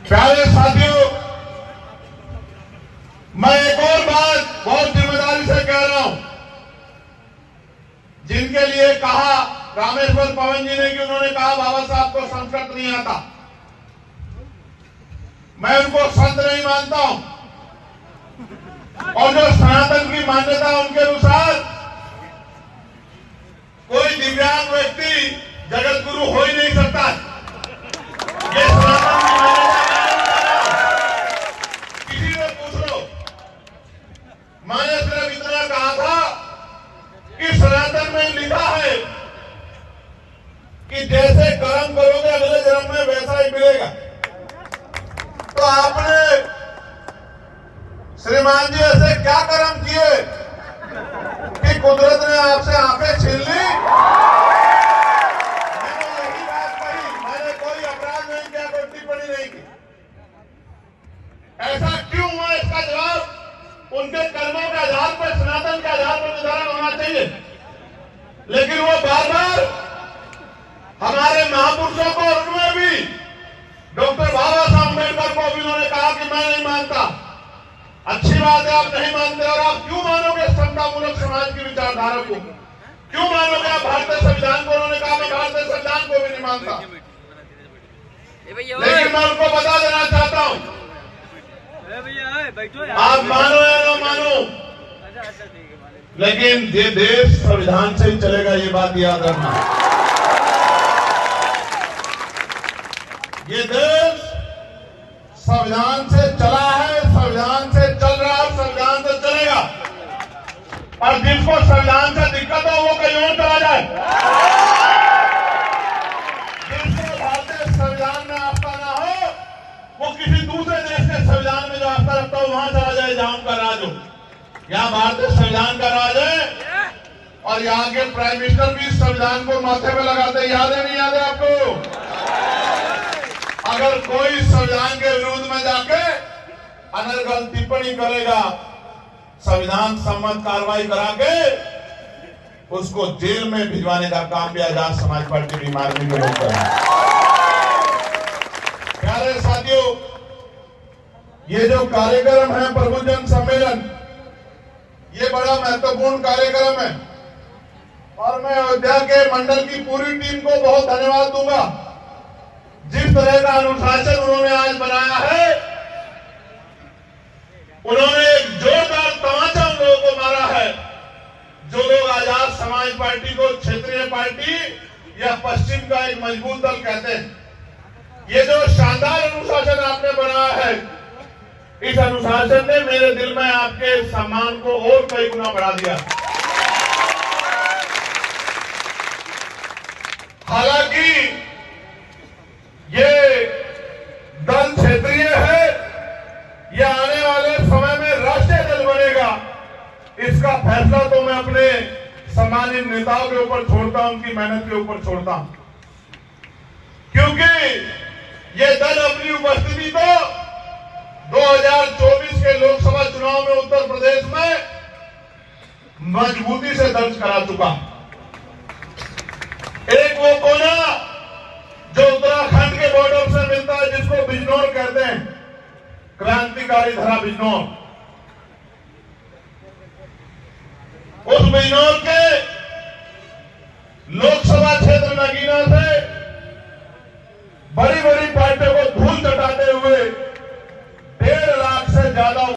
प्यारे साथियों, मैं एक और बात बहुत जिम्मेदारी से कह रहा हूं। जिनके लिए कहा रामेश्वर पवन जी ने कि उन्होंने कहा बाबा साहब को संस्कृत नहीं आता, मैं उनको संत नहीं मानता हूं। और जो सनातन की मान्यता उनके अनुसार कोई दिव्यांग व्यक्ति जगत गुरु हो ही नहीं सकता। ये सनातन की मान्यता किसी ने पूछ लो। मैंने सिर्फ इतना कहा था कि सनातन में लिखा है कि जैसे कर्म करोगे अगले जन्म में वैसा ही मिलेगा। तो आपने श्रीमान जी ऐसे क्या कर्म किए कि कुदरत ने आपसे आंखें छीन ली? मैंने यही बात कही, मैंने कोई अपराध नहीं किया, कोई टिप्पणी नहीं की। ऐसा क्यों हुआ इसका जवाब उनके कर्मों के आधार पर, सनातन के आधार पर निर्धारण होना चाहिए। लेकिन वो बार बार हमारे महापुरुषों को, और उनमें भी डॉक्टर बाबा साहब अम्बेडकर को भी उन्होंने कहा कि मैं नहीं मानता। अच्छी बात है, आप नहीं मानते, और आप क्यों मानोगे समतामूलक समाज की विचारधारा को? क्यों मानोगे आप भारतीय संविधान को? उन्होंने कहा मैं भारतीय संविधान को भी नहीं मानता। लेकिन मैं उनको बता देना चाहता हूं, आप मानो या ना मानो, लेकिन ये देश संविधान से ही चलेगा, ये बात याद रखना। ये देश संविधान से चला है, संविधान से चल रहा है, संविधान से चलेगा। और जिसको संविधान से दिक्कत हो वो कहीं और चला जाए। जिसको भारतीय संविधान में आस्था ना हो वो किसी दूसरे देश के संविधान में जो आस्था रखता हो वहां चला जाए जहां उनका राज हो। यहाँ भारतीय संविधान का राज है और यहाँ के प्राइम मिनिस्टर भी संविधान को माथे में लगाते। याद है नहीं याद है आपको? अगर कोई संविधान के विरोध में जाके अनर्गल टिप्पणी करेगा, संविधान सम्मत कार्रवाई करा के उसको जेल में भिजवाने का काम भी आजाद समाज पार्टी की मार्ग में लोग कर रहे हैं। प्यारे साथियों, ये जो कार्यक्रम है प्रबुद्धजन सम्मेलन, ये बड़ा महत्वपूर्ण कार्यक्रम है और मैं अयोध्या के मंडल की पूरी टीम को बहुत धन्यवाद दूंगा। जिस तरह का अनुशासन उन्होंने आज बनाया है, उन्होंने एक जोरदार तमाचा उन लोगों को मारा है जो लोग आजाद समाज पार्टी को क्षेत्रीय पार्टी या पश्चिम का एक मजबूत दल कहते हैं। ये जो शानदार अनुशासन आपने बनाया है, इस अनुशासन ने मेरे दिल में आपके सम्मान को और कई गुना बढ़ा दिया। हालांकि ये दल क्षेत्रीय है, ये आने वाले समय में राष्ट्रीय दल बनेगा, इसका फैसला तो मैं अपने सम्मानित नेताओं के ऊपर छोड़ता हूं, उनकी मेहनत के ऊपर छोड़ता हूं। क्योंकि ये दल अपनी उपस्थिति तो 2024 के लोकसभा चुनाव में उत्तर प्रदेश में मजबूती से दर्ज करा चुका। एक वो कोना जो उत्तराखंड के बॉर्डर से मिलता है, जिसको बिजनौर कहते हैं, क्रांतिकारी धरा बिजनौर। उस बिजनौर के लोकसभा क्षेत्र नगीना से बड़ी बड़ी पार्टियों को धूल चटाते हुए 1.5 लाख से ज्यादा